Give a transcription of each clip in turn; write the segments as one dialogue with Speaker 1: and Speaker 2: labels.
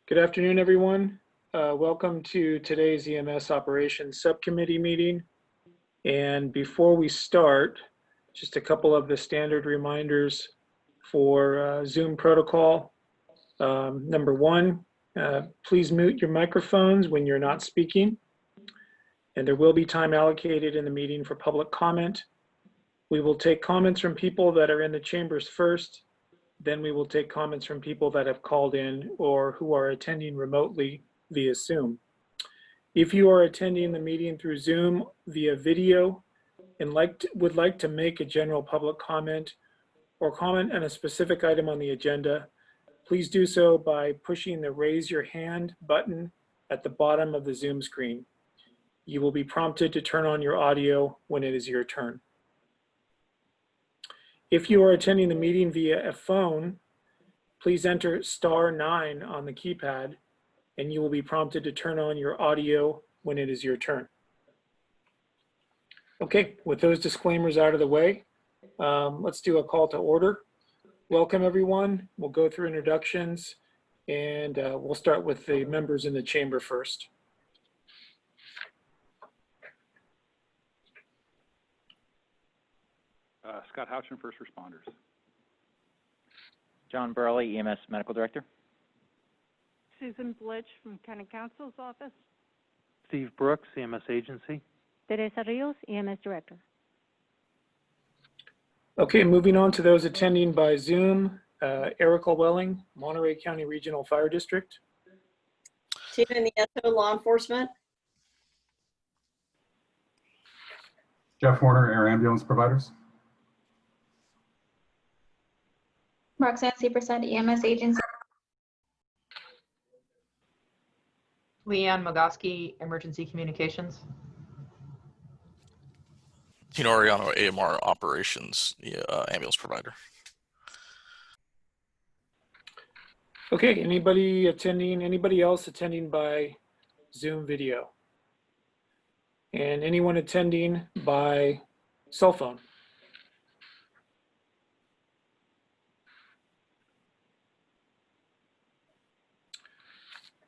Speaker 1: Good afternoon, everyone. Welcome to today's EMS Operations Subcommittee meeting. And before we start, just a couple of the standard reminders for Zoom protocol. Number one, please mute your microphones when you're not speaking. And there will be time allocated in the meeting for public comment. We will take comments from people that are in the chambers first. Then we will take comments from people that have called in or who are attending remotely via Zoom. If you are attending the meeting through Zoom via video and would like to make a general public comment or comment on a specific item on the agenda, please do so by pushing the raise your hand button at the bottom of the Zoom screen. You will be prompted to turn on your audio when it is your turn. If you are attending the meeting via a phone, please enter *9 on the keypad and you will be prompted to turn on your audio when it is your turn. Okay, with those disclaimers out of the way, let's do a call to order. Welcome everyone. We'll go through introductions and we'll start with the members in the chamber first.
Speaker 2: Scott Houchin, First Responders.
Speaker 3: John Burley, EMS Medical Director.
Speaker 4: Susan Blitch from County Counsel's Office.
Speaker 5: Steve Brooks, EMS Agency.
Speaker 6: Teresa Rios, EMS Director.
Speaker 1: Okay, moving on to those attending by Zoom. Erica Welling, Monterey County Regional Fire District.
Speaker 7: Tina Nieto, Law Enforcement.
Speaker 8: Jeff Horner, Air Ambulance Providers.
Speaker 9: Roxanne Seperstead, EMS Agency.
Speaker 10: Leanne Mogoski, Emergency Communications.
Speaker 11: Tino Ariano, AMR Operations, Ambulance Provider.
Speaker 1: Okay, anybody else attending by Zoom video? And anyone attending by cell phone?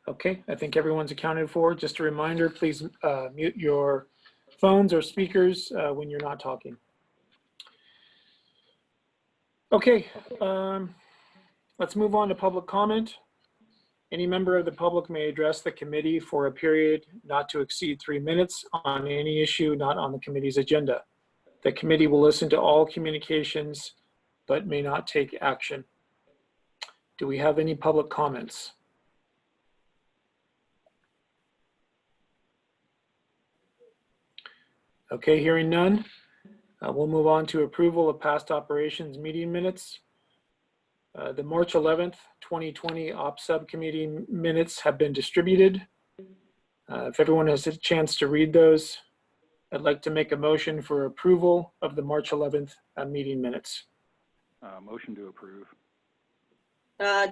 Speaker 1: Okay, I think everyone's accounted for. Just a reminder, please mute your phones or speakers when you're not talking. Okay, let's move on to public comment. Any member of the public may address the committee for a period not to exceed 3 minutes on any issue not on the committee's agenda. The committee will listen to all communications but may not take action. Do we have any public comments? Okay, hearing none, we'll move on to approval of past operations meeting minutes. The March 11th, 2020 Op Subcommittee minutes have been distributed. If everyone has a chance to read those, I'd like to make a motion for approval of the March 11th meeting minutes.
Speaker 2: Motion to approve.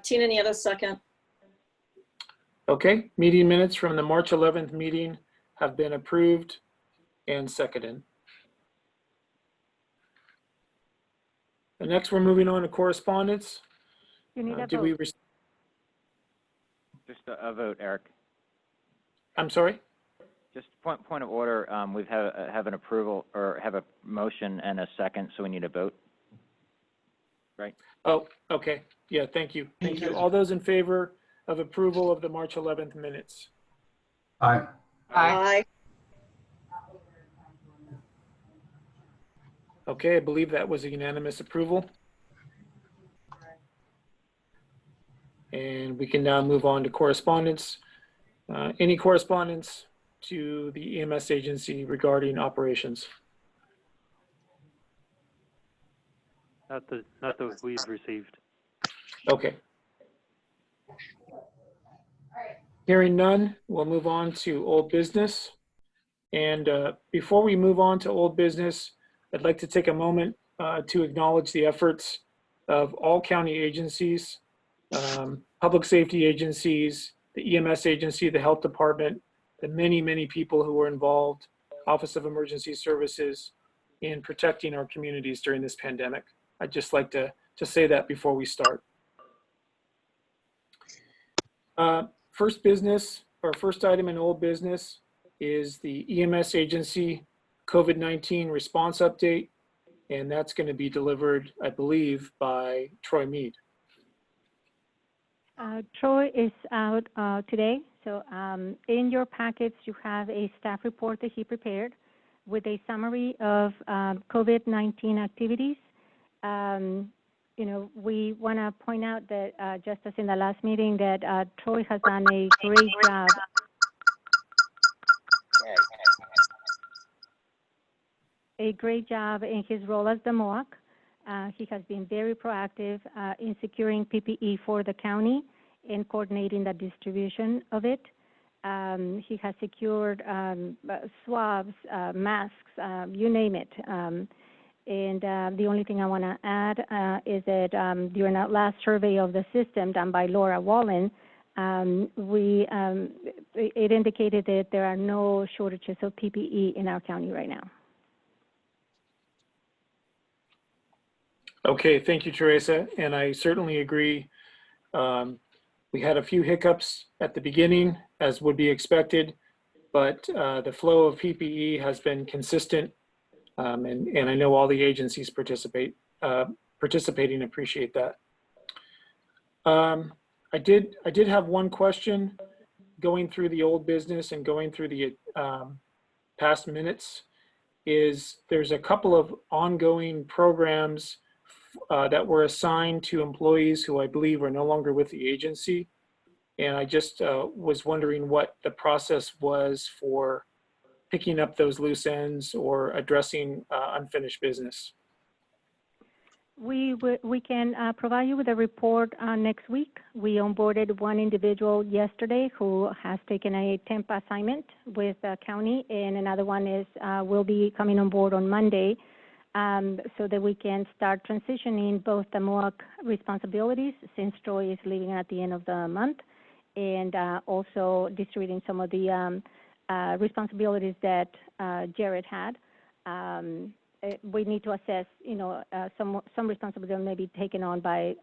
Speaker 7: Tina Nieto, second.
Speaker 1: Okay, meeting minutes from the March 11th meeting have been approved and seconded. And next, we're moving on to correspondence.
Speaker 6: You need a
Speaker 1: Did
Speaker 6: vote.
Speaker 1: we
Speaker 3: Just a vote, Eric.
Speaker 1: I'm sorry?
Speaker 3: Just point of order. We've have an approval or have a motion and a second, so we need a vote. Right?
Speaker 1: Oh, okay. Yeah, thank you. Thank you. All those in favor of approval of the March 11th minutes?
Speaker 8: Aye.
Speaker 7: Aye.
Speaker 1: Okay, I believe that was a unanimous approval. And we can now move on to correspondence. Any correspondence to the EMS agency regarding operations?
Speaker 5: Not that we've received.
Speaker 1: Okay. Hearing none, we'll move on to old business. And before we move on to old business, I'd like to take a moment to acknowledge the efforts of all county agencies, public safety agencies, the EMS agency, the health department, the many, many people who were involved, Office of Emergency Services, in protecting our communities during this pandemic. I'd just like to say that before we start. First item in old business is the EMS agency COVID-19 response update, and that's going to be delivered, I believe, by Troy Mead.
Speaker 6: Troy is out today, so in your packets you have a staff report that he prepared with a summary of COVID-19 activities. We want to point out that just as in the last meeting that Troy has done a great job. A great job in his role as the MOAC. He has been very proactive in securing PPE for the county and coordinating the distribution of it. He has secured swabs, masks, you name it. And the only thing I want to add is that during that last survey of the system done by Laura Wallen, it indicated that there are no shortages of PPE in our county right now.
Speaker 1: Okay, thank you, Teresa, and I certainly agree. We had a few hiccups at the beginning, as would be expected, but the flow of PPE has been consistent, and I know all the agencies participating appreciate that. I did have one question going through the old business and going through the past minutes. There's a couple of ongoing programs that were assigned to employees who I believe are no longer with the agency. And I just was wondering what the process was for picking up those loose ends or addressing unfinished business.
Speaker 6: We can provide you with a report next week. We onboarded one individual yesterday who has taken a temp assignment with the county, and another one will be coming on board on Monday. So that we can start transitioning both the MOAC responsibilities, since Troy is leaving at the end of the month, and also distributing some of the responsibilities that Jared had. We need to assess, some responsibility may be taken on by,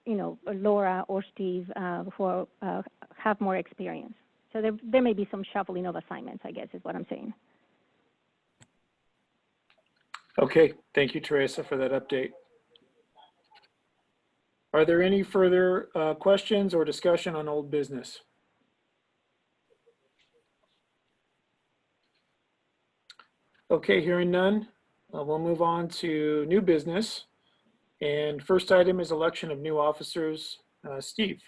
Speaker 6: Laura or Steve, who have more experience. So there may be some shuffling of assignments, I guess is what I'm saying.
Speaker 1: Okay, thank you, Teresa, for that update. Are there any further questions or discussion on old business? Okay, hearing none, we'll move on to new business. And first item is election of new officers. Steve.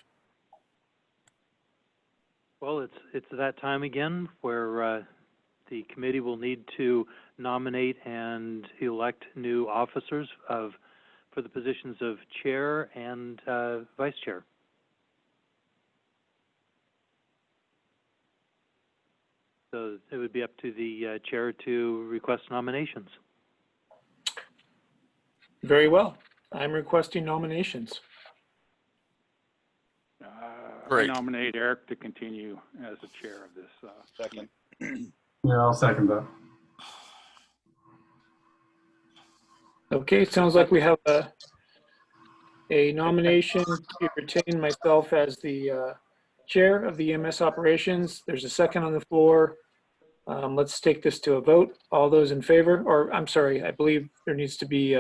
Speaker 5: Well, it's that time again where the committee will need to nominate and elect new officers for the positions of chair and vice chair. So it would be up to the chair to request nominations.
Speaker 1: Very well. I'm requesting nominations.
Speaker 2: I
Speaker 11: Great.
Speaker 2: nominate Eric to continue as the chair of this.
Speaker 8: Second. Yeah, I'll second that.
Speaker 1: Okay, it sounds like we have a nomination to retain myself as the chair of the EMS operations. There's a second on the floor. Let's take this to a vote. All those in favor, or I'm sorry, I believe there needs to be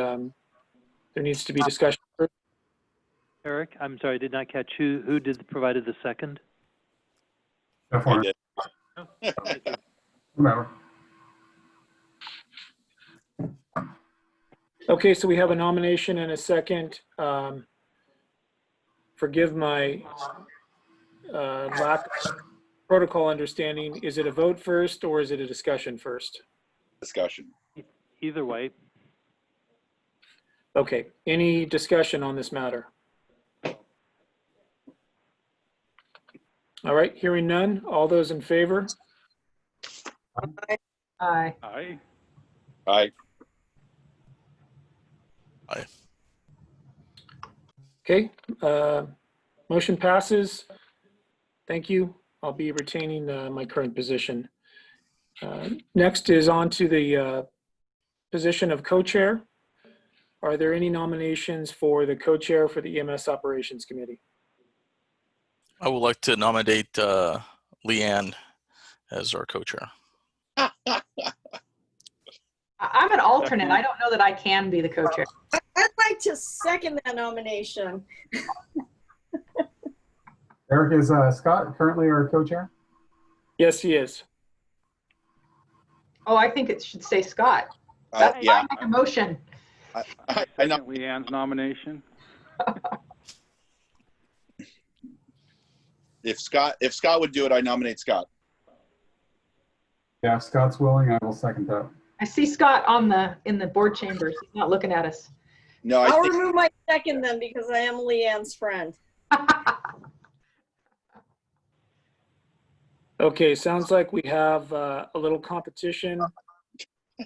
Speaker 1: discussion.
Speaker 5: Eric, I'm sorry, I did not catch who provided the second?
Speaker 8: Jeff Horner. Remember.
Speaker 1: Okay, so we have a nomination and a second. Forgive my lack of protocol understanding. Is it a vote first or is it a discussion first?
Speaker 12: Discussion.
Speaker 5: Either way.
Speaker 1: Okay, any discussion on this matter? All right, hearing none. All those in favor?
Speaker 10: Aye.
Speaker 2: Aye.
Speaker 12: Aye.
Speaker 11: Aye.
Speaker 1: Okay, motion passes. Thank you. I'll be retaining my current position. Next is on to the position of co-chair. Are there any nominations for the co-chair for the EMS Operations Committee?
Speaker 11: I would like to nominate Leanne as our co-chair.
Speaker 10: I'm an alternate. I don't know that I can be the co-chair.
Speaker 7: I'd like to second that nomination.
Speaker 8: Eric, is Scott currently our co-chair?
Speaker 1: Yes, he is.
Speaker 10: Oh, I think it should say Scott.
Speaker 12: Yeah,
Speaker 10: I make a motion.
Speaker 12: I
Speaker 2: Second
Speaker 12: know.
Speaker 2: Leanne's nomination.
Speaker 12: If Scott would do it, I nominate Scott.
Speaker 8: Yeah, if Scott's willing, I will second that.
Speaker 10: I see Scott in the board chambers. He's not looking at us.
Speaker 12: No,
Speaker 7: I'll
Speaker 12: I think,
Speaker 7: remove my second then because I am Leanne's friend.
Speaker 1: Okay, sounds like we have a little competition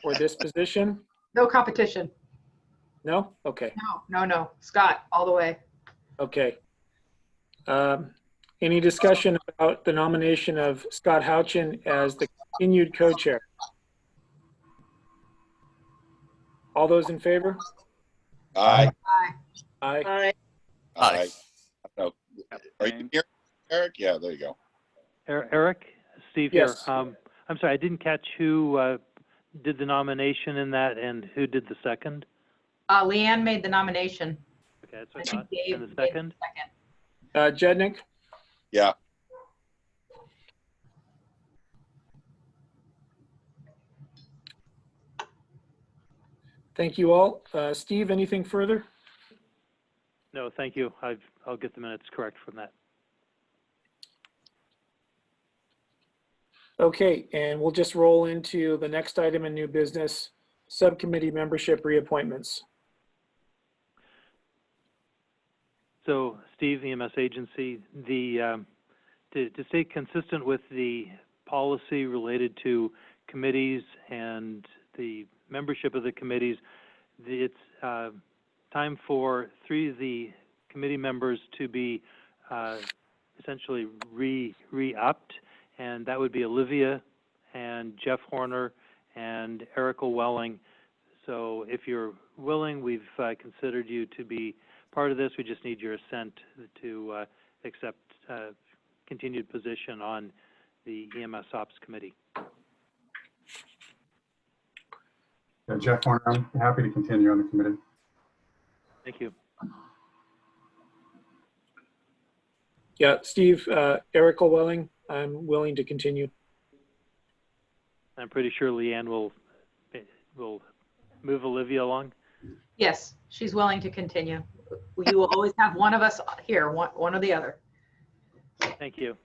Speaker 1: for this position.
Speaker 10: No competition.
Speaker 1: No? Okay,
Speaker 10: No. Scott, all the way.
Speaker 1: okay. Any discussion about the nomination of Scott Houchin as the continued co-chair? All those in favor?
Speaker 12: aye.
Speaker 1: Aye.
Speaker 7: Aye.
Speaker 12: Aye. No. Are you here, Eric? Yeah, there you go.
Speaker 5: Eric, Steve here.
Speaker 1: Yes.
Speaker 5: I'm sorry, I didn't catch who did the nomination in that and who did the second.
Speaker 10: Leanne made the nomination.
Speaker 5: Okay, that's
Speaker 10: I
Speaker 5: what I
Speaker 10: think
Speaker 5: thought.
Speaker 10: Dave
Speaker 5: And the
Speaker 10: did
Speaker 5: second?
Speaker 1: Jednick?
Speaker 12: Yeah.
Speaker 1: Thank you all. Steve, anything further?
Speaker 5: No, thank you. I'll get the minutes correct from that.
Speaker 1: Okay, and we'll just roll into the next item in new business, subcommittee membership reappointments.
Speaker 5: So, Steve, EMS agency, to stay consistent with the policy related to committees and the membership of the committees, it's time for 3 of the committee members to be essentially re-upped, and that would be Olivia and Jeff Horner and Erica Welling. So if you're willing, we've considered you to be part of this. We just need your assent to accept continued position on the EMS Ops Committee.
Speaker 8: Yeah, Jeff Horner, I'm happy to continue on the committee.
Speaker 5: Thank you.
Speaker 1: Yeah, Steve, Erica Welling, I'm willing to continue.
Speaker 5: I'm pretty sure Leanne will move Olivia along.
Speaker 10: Yes, she's willing to continue. You will always have one of us here, one or the other.
Speaker 5: Thank you.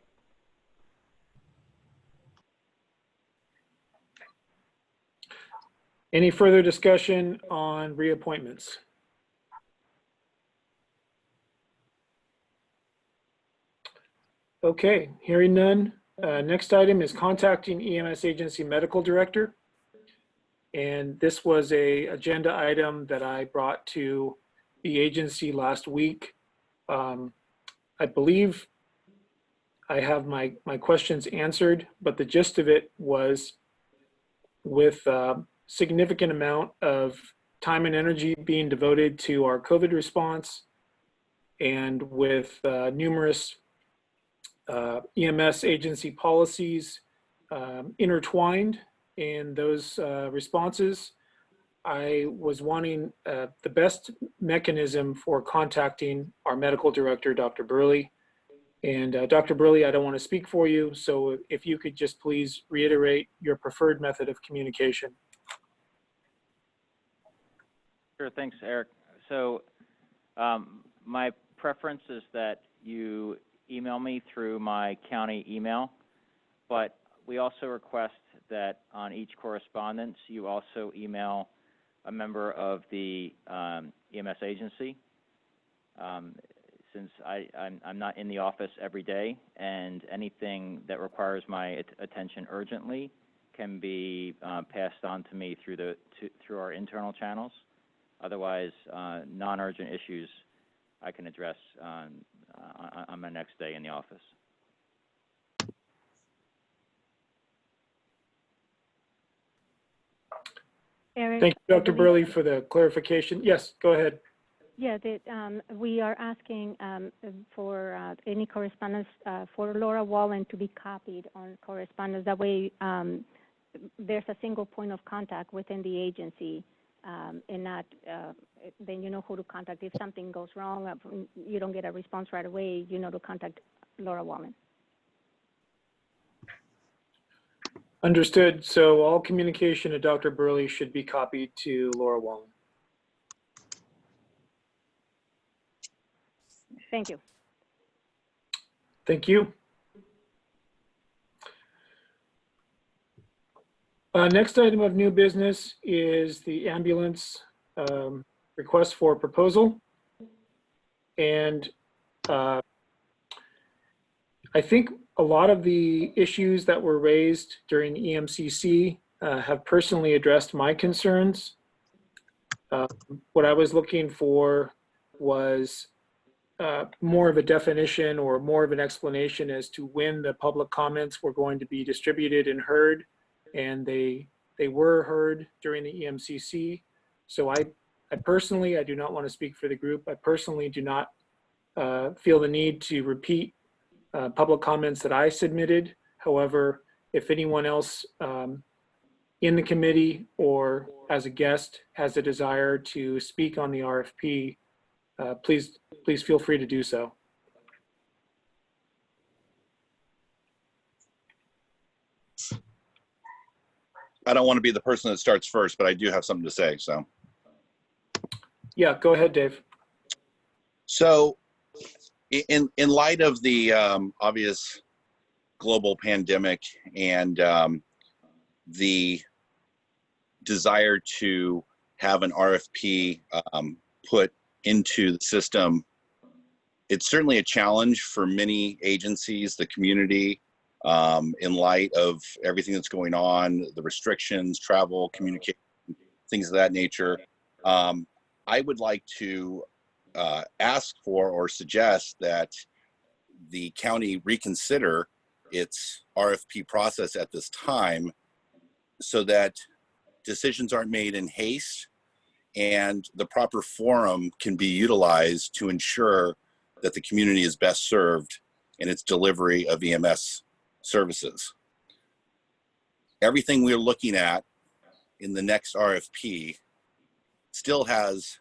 Speaker 1: Any further discussion on reappointments? Okay, hearing none. Next item is contacting EMS Agency Medical Director. And this was a agenda item that I brought to the agency last week. I believe I have my questions answered, but the gist of it was with significant amount of time and energy being devoted to our COVID response and with numerous EMS agency policies intertwined in those responses, I was wanting the best mechanism for contacting our medical director, Dr. Burley. And Dr. Burley, I don't want to speak for you, so if you could just please reiterate your preferred method of communication.
Speaker 3: Sure, thanks, Eric. So my preference is that you email me through my county email, but we also request that on each correspondence, you also email a member of the EMS agency. Since I'm not in the office every day, and anything that requires my attention urgently can be passed on to me through our internal channels. Otherwise, non-urgent issues I can address on my next day in the office.
Speaker 6: Eric,
Speaker 1: Thank you,
Speaker 6: I
Speaker 1: Dr.
Speaker 6: believe-
Speaker 1: Burley, for the clarification. Yes, go ahead.
Speaker 6: Yeah, we are asking for any correspondence for Laura Wallen to be copied on correspondence. That way, there's a single point of contact within the agency, and not then you know who to contact. If something goes wrong, you don't get a response right away, you know to contact Laura Wallen.
Speaker 1: Understood. So all communication to Dr. Burley should be copied to Laura Wallen.
Speaker 6: Thank you.
Speaker 1: Thank you. Next item of new business is the ambulance request for proposal. And I think a lot of the issues that were raised during EMCC have personally addressed my concerns. What I was looking for was more of a definition or more of an explanation as to when the public comments were going to be distributed and heard, and they were heard during the EMCC. So I personally, I do not want to speak for the group. I personally do not feel the need to repeat public comments that I submitted. However, if anyone else in the committee or as a guest has a desire to speak on the RFP, please feel free to do so.
Speaker 12: I don't want to be the person that starts first, but I do have something to say, so.
Speaker 1: Yeah, go ahead, Dave.
Speaker 12: So in light of the obvious global pandemic and the desire to have an RFP put into the system, it's certainly a challenge for many agencies, the community, in light of everything that's going on, the restrictions, travel, communication, things of that nature. I would like to ask for or suggest that the county reconsider its RFP process at this time so that decisions aren't made in haste and the proper forum can be utilized to ensure that the community is best served in its delivery of EMS services. Everything we're looking at in the next RFP still has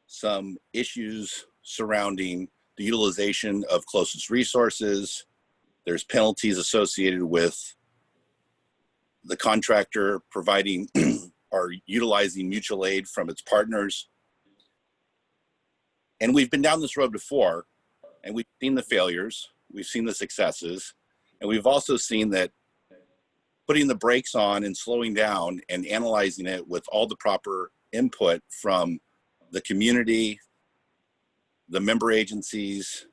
Speaker 12: some issues surrounding the utilization of closest resources. There's penalties associated with the contractor providing or utilizing mutual aid from its partners. And we've been down this road before, and we've seen the failures, we've seen the successes, and we've also seen that putting the brakes on and slowing down and analyzing it with all the proper input from the community, the member agencies,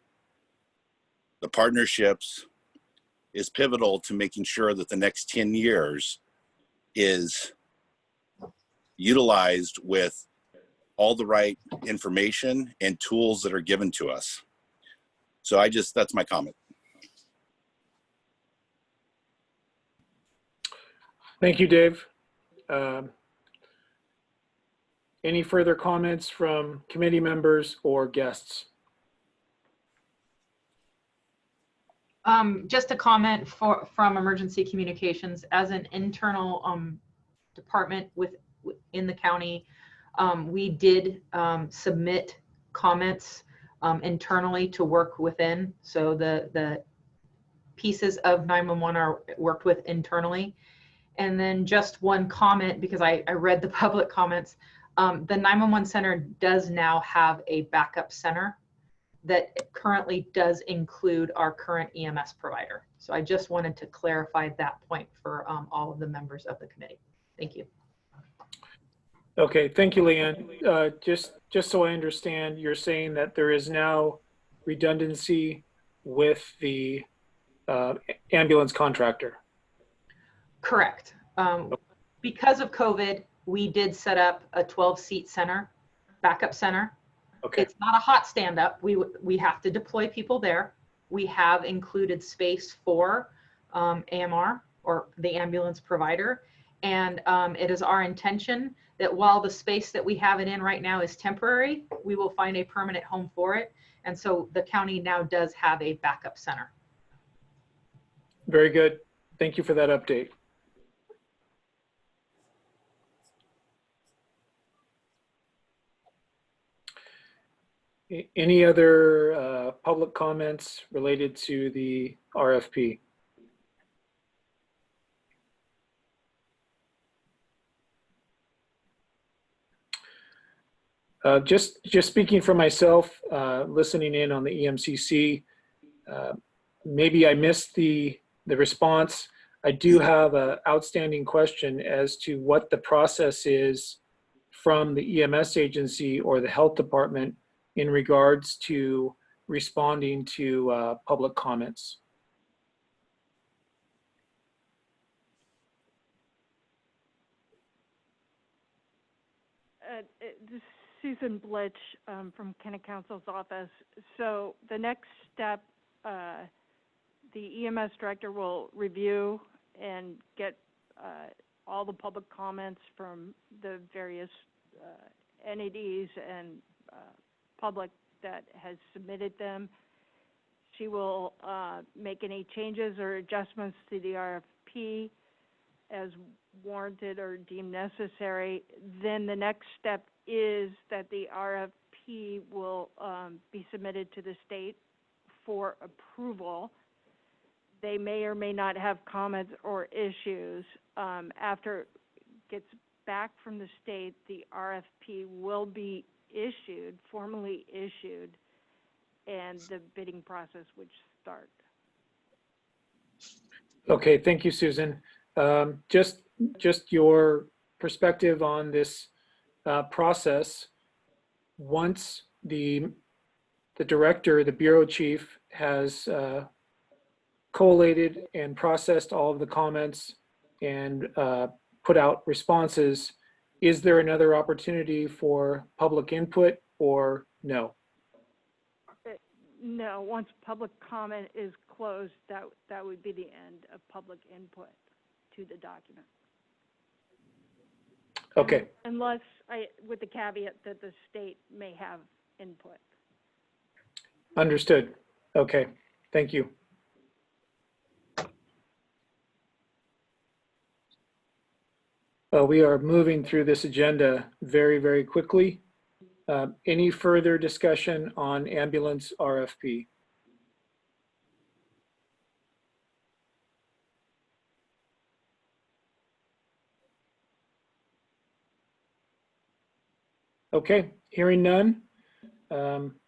Speaker 12: the partnerships is pivotal to making sure that the next 10 years is utilized with all the right information and tools that are given to us. So that's my comment.
Speaker 1: Thank you, Dave. Any further comments from committee members or guests?
Speaker 10: Just a comment from Emergency Communications. As an internal department in the county, we did submit comments internally to work within. So the pieces of 911 are worked with internally. And then just one comment, because I read the public comments, the 911 center does now have a backup center that currently does include our current EMS provider. So I just wanted to clarify that point for all of the members of the committee. Thank you.
Speaker 1: Okay, thank you, Leanne. Just so I understand, you're saying that there is now redundancy with the ambulance contractor.
Speaker 10: Correct. Because of COVID, we did set up a 12-seat center, backup center.
Speaker 1: Okay.
Speaker 10: It's not a hot stand-up. We have to deploy people there. We have included space for AMR or the ambulance provider. And it is our intention that while the space that we have it in right now is temporary, we will find a permanent home for it. And so the county now does have a backup center.
Speaker 1: Very good. Thank you for that update. Any other public comments related to the RFP? Just speaking for myself, listening in on the EMCC, maybe I missed the response. I do have an outstanding question as to what the process is from the EMS agency or the health department in regards to responding to public comments.
Speaker 4: This is Susan Blitch from County Counsel's office. So the next step, the EMS Director will review and get all the public comments from the various entities and public that has submitted them. She will make any changes or adjustments to the RFP as warranted or deemed necessary. Then the next step is that the RFP will be submitted to the state for approval. They may or may not have comments or issues. After it gets back from the state, the RFP will be issued, formally issued, and the bidding process would start.
Speaker 1: Okay, thank you, Susan. Just your perspective on this process. Once the director, the bureau chief, has collated and processed all of the comments and put out responses, is there another opportunity for public input or no?
Speaker 4: No, once public comment is closed, that would be the end of public input to the document.
Speaker 1: Okay.
Speaker 4: Unless, with the caveat that the state may have input.
Speaker 1: Understood. Okay, thank you. We are moving through this agenda very, very quickly. Any further discussion on ambulance RFP? Okay, hearing none.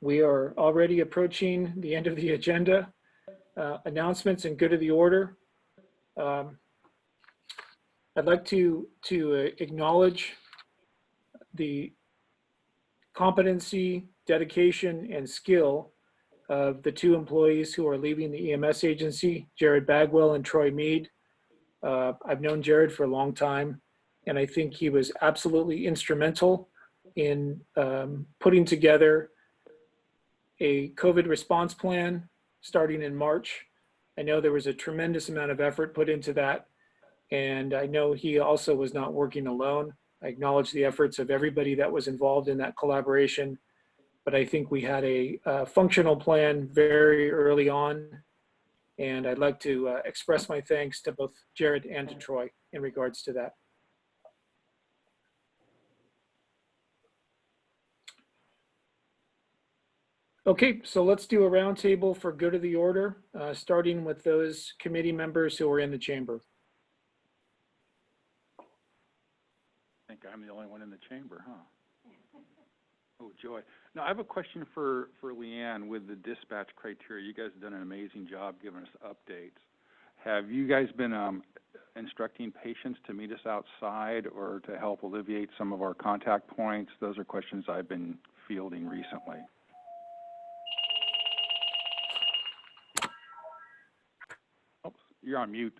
Speaker 1: We are already approaching the end of the agenda. Announcements and good of the order. I'd like to acknowledge the competency, dedication, and skill of the two employees who are leaving the EMS agency, Jared Bagwell and Troy Mead. I've known Jared for a long time, and I think he was absolutely instrumental in putting together a COVID response plan starting in March. I know there was a tremendous amount of effort put into that, and I know he also was not working alone. I acknowledge the efforts of everybody that was involved in that collaboration, but I think we had a functional plan very early on, and I'd like to express my thanks to both Jared and to Troy in regards to that. Okay, so let's do a roundtable for good of the order, starting with those committee members who are in the chamber.
Speaker 2: I think I'm the only one in the chamber, huh? Oh, joy. Now, I have a question for Leanne with the dispatch criteria. You guys have done an amazing job giving us updates. Have you guys been instructing patients to meet us outside or to help alleviate some of our contact points? Those are questions I've been fielding recently. Oops, you're on mute.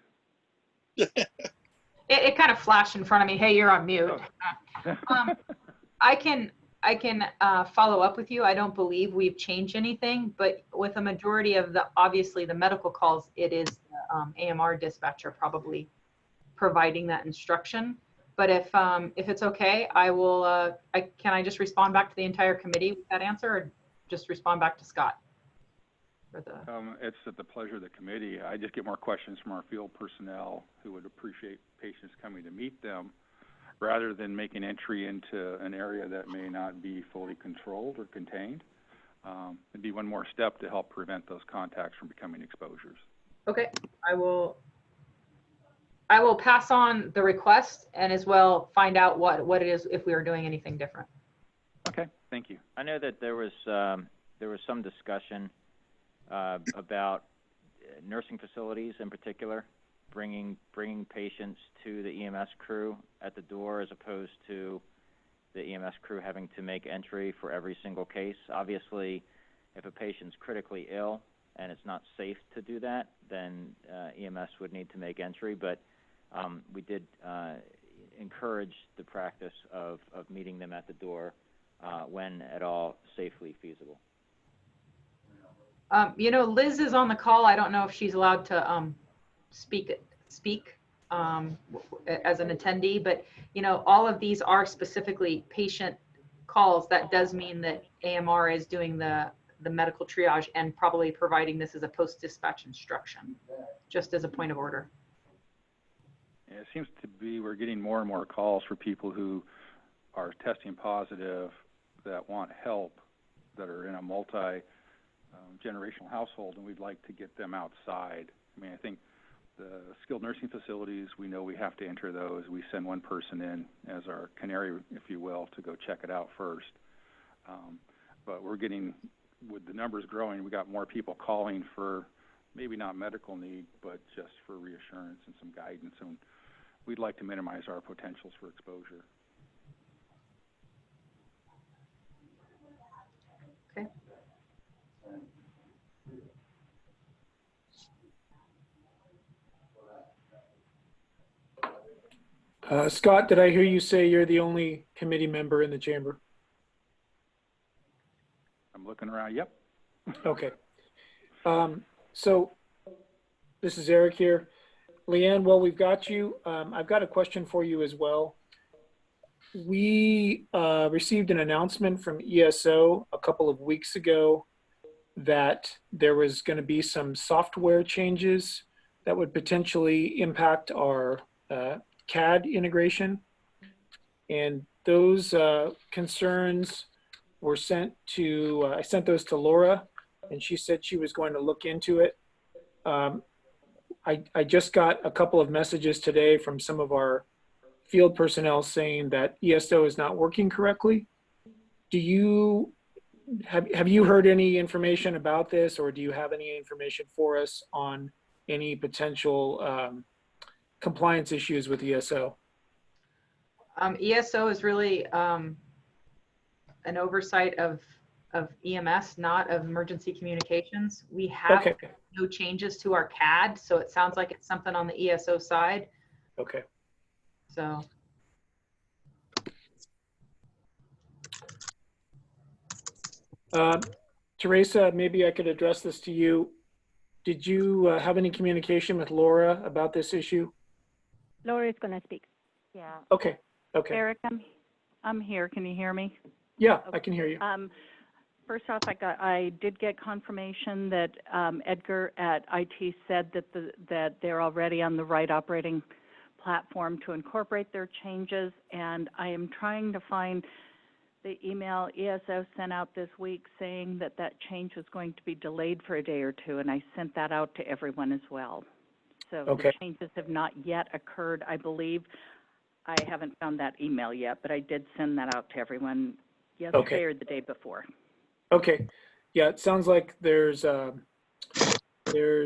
Speaker 10: It kind of flashed in front of me, hey, you're on mute.
Speaker 2: Oh.
Speaker 10: I can follow up with you. I don't believe we've changed anything, but with a majority of obviously the medical calls, it is the AMR dispatcher probably providing that instruction. But if it's okay, I will, can I just respond back to the entire committee with that answer, or just respond back to Scott? For the,
Speaker 2: It's at the pleasure of the committee. I just get more questions from our field personnel who would appreciate patients coming to meet them rather than making entry into an area that may not be fully controlled or contained. It'd be one more step to help prevent those contacts from becoming exposures.
Speaker 10: okay, I will pass on the request and as well find out what it is if we are doing anything different.
Speaker 2: Okay, thank you.
Speaker 3: I know that there was some discussion about nursing facilities in particular, bringing patients to the EMS crew at the door as opposed to the EMS crew having to make entry for every single case. Obviously, if a patient's critically ill and it's not safe to do that, then EMS would need to make entry. But we did encourage the practice of meeting them at the door when at all safely feasible.
Speaker 10: You know, Liz is on the call. I don't know if she's allowed to speak as an attendee, but you know, all of these are specifically patient calls. That does mean that AMR is doing the medical triage and probably providing this as a post-dispatch instruction, just as a point of order.
Speaker 2: Yeah, it seems to be we're getting more and more calls for people who are testing positive that want help, that are in a multi-generational household, and we'd like to get them outside. I mean, I think the skilled nursing facilities, we know we have to enter those. We send one person in as our canary, if you will, to go check it out first. But we're getting, with the numbers growing, we got more people calling for maybe not medical need, but just for reassurance and some guidance. And we'd like to minimize our potentials for exposure.
Speaker 10: Okay.
Speaker 1: Scott, did I hear you say you're the only committee member in the chamber?
Speaker 2: I'm looking around. Yep.
Speaker 1: Okay. So this is Eric here. Leanne, while we've got you, I've got a question for you as well. We received an announcement from ESO a couple of weeks ago that there was going to be some software changes that would potentially impact our CAD integration. And those concerns were sent to, I sent those to Laura, and she said she was going to look into it. I just got a couple of messages today from some of our field personnel saying that ESO is not working correctly. Do you, have you heard any information about this, or do you have any information for us on any potential compliance issues with ESO?
Speaker 10: ESO is really an oversight of EMS, not of emergency communications. We have no changes to our CAD, so it sounds like it's something on the ESO side.
Speaker 1: Okay.
Speaker 10: So.
Speaker 1: Teresa, maybe I could address this to you. Did you have any communication with Laura about this issue?
Speaker 6: Laura is going to speak.
Speaker 4: Yeah.
Speaker 1: Okay. Okay.
Speaker 4: Eric, I'm here. Can you hear me?
Speaker 1: Yeah, I can hear you.
Speaker 4: First off, I did get confirmation that Edgar at IT said that they're already on the right operating platform to incorporate their changes, and I am trying to find the email ESO sent out this week saying that that change was going to be delayed for a day or two, and I sent that out to everyone as well. So the changes have not yet occurred, I believe. I haven't found that email yet, but I did send that out to everyone yesterday or the day before.
Speaker 1: Okay. Yeah, it sounds like there's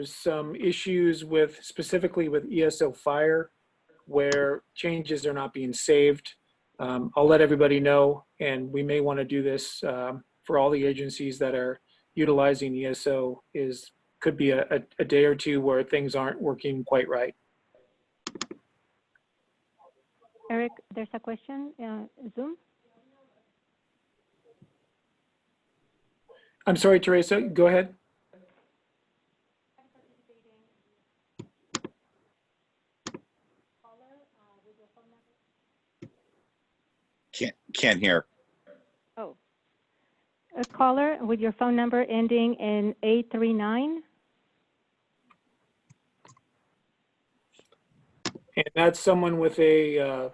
Speaker 1: some issues with, specifically with ESO Fire, where changes are not being saved. I'll let everybody know, and we may want to do this for all the agencies that are utilizing ESO. Could be a day or two where things aren't working quite right.
Speaker 6: Eric, there's a question, Zoom.
Speaker 1: I'm sorry, Teresa, go ahead.
Speaker 12: Can't hear.
Speaker 6: Oh. A caller with your phone number ending in 839.
Speaker 1: And that's someone with a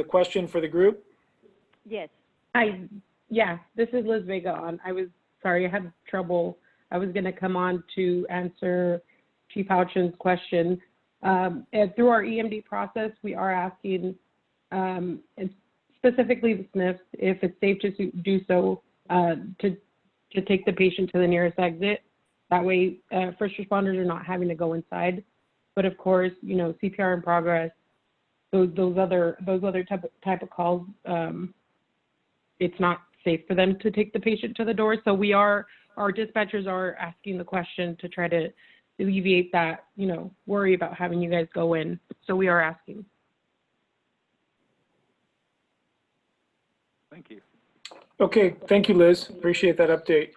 Speaker 1: question for the group?
Speaker 6: Yes.
Speaker 13: Hi, yeah, this is Liz Vega on. Sorry, I had trouble. I was gonna come on to answer Chief Houchin's question. And through our EMD process, we are asking, and specifically the SNFs, if it's safe to do so, to take the patient to the nearest exit. That way, first responders are not having to go inside. But of course, you know, CPR in progress, those other type of calls, it's not safe for them to take the patient to the door. So our dispatchers are asking the question to try to alleviate that, you know, worry about having you guys go in. So we are asking.
Speaker 2: Thank you.
Speaker 1: Okay, thank you, Liz. Appreciate that update.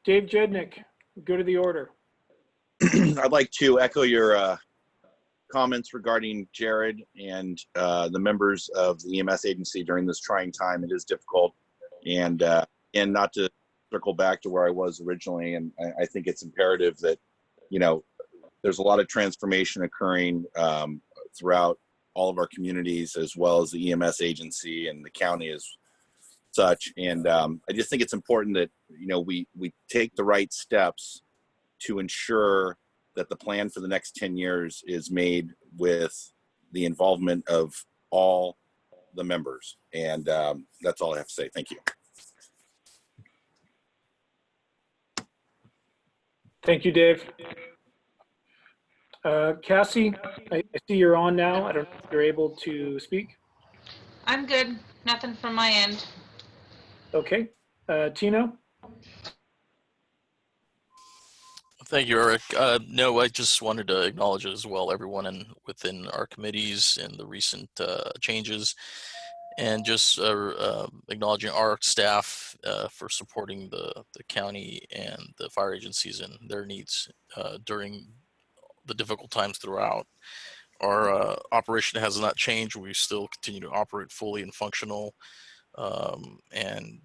Speaker 1: Dave Jednick, go to the order.
Speaker 12: I'd like to echo your comments regarding Jared and the members of the EMS agency during this trying time. It is difficult, and not to circle back to where I was originally. And I think it's imperative that, you know, there's a lot of transformation occurring throughout all of our communities, as well as the EMS agency and the county as such. And I just think it's important that, you know, we take the right steps to ensure that the plan for the next 10 years is made with the involvement of all the members. And that's all I have to say. Thank you.
Speaker 1: Thank you, Dave. Cassie, I see you're on now. I don't know if you're able to speak.
Speaker 14: I'm good. Nothing from my end.
Speaker 1: Okay. Tino?
Speaker 11: Thank you, Eric. No, I just wanted to acknowledge as well everyone within our committees and the recent changes, and just acknowledging our staff for supporting the county and the fire agencies and their needs during the difficult times throughout. Our operation has not changed. We still continue to operate fully and functional, and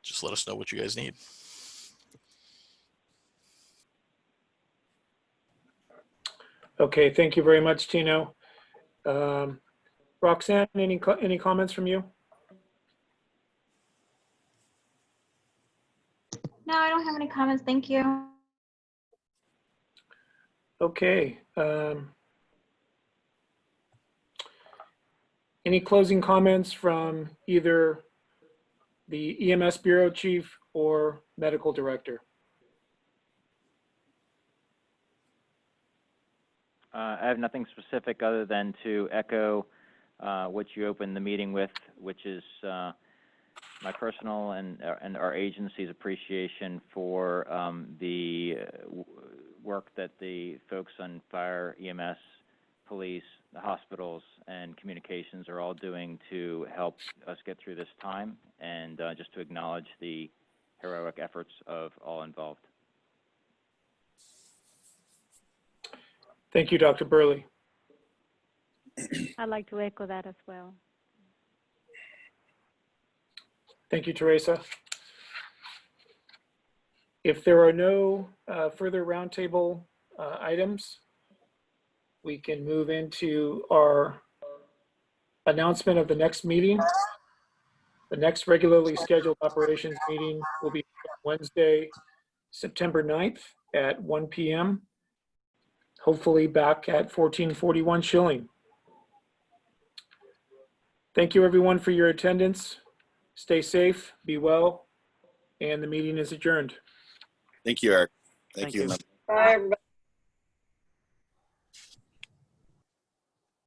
Speaker 11: just let us know what you guys need.
Speaker 1: Okay, thank you very much, Tino. Roxanne, any comments from you?
Speaker 9: No, I don't have any comments. Thank you.
Speaker 1: Okay. Any closing comments from either the EMS Bureau Chief or Medical Director?
Speaker 3: I have nothing specific other than to echo what you opened the meeting with, which is my personal and our agency's appreciation for the work that the folks on fire, EMS, police, the hospitals, and communications are all doing to help us get through this time, and just to acknowledge the heroic efforts of all involved.
Speaker 1: Thank you, Dr. Burley.
Speaker 6: I'd like to echo that as well.
Speaker 1: Thank you, Teresa. If there are no further roundtable items, we can move into our announcement of the next meeting. The next regularly scheduled operations meeting will be Wednesday, September 9th at 1 p.m. Hopefully back at 1441 Schilling. Thank you everyone for your attendance. Stay safe, be well, and the meeting is adjourned.
Speaker 12: Thank you, Eric. Thank you.
Speaker 7: Bye, everybody.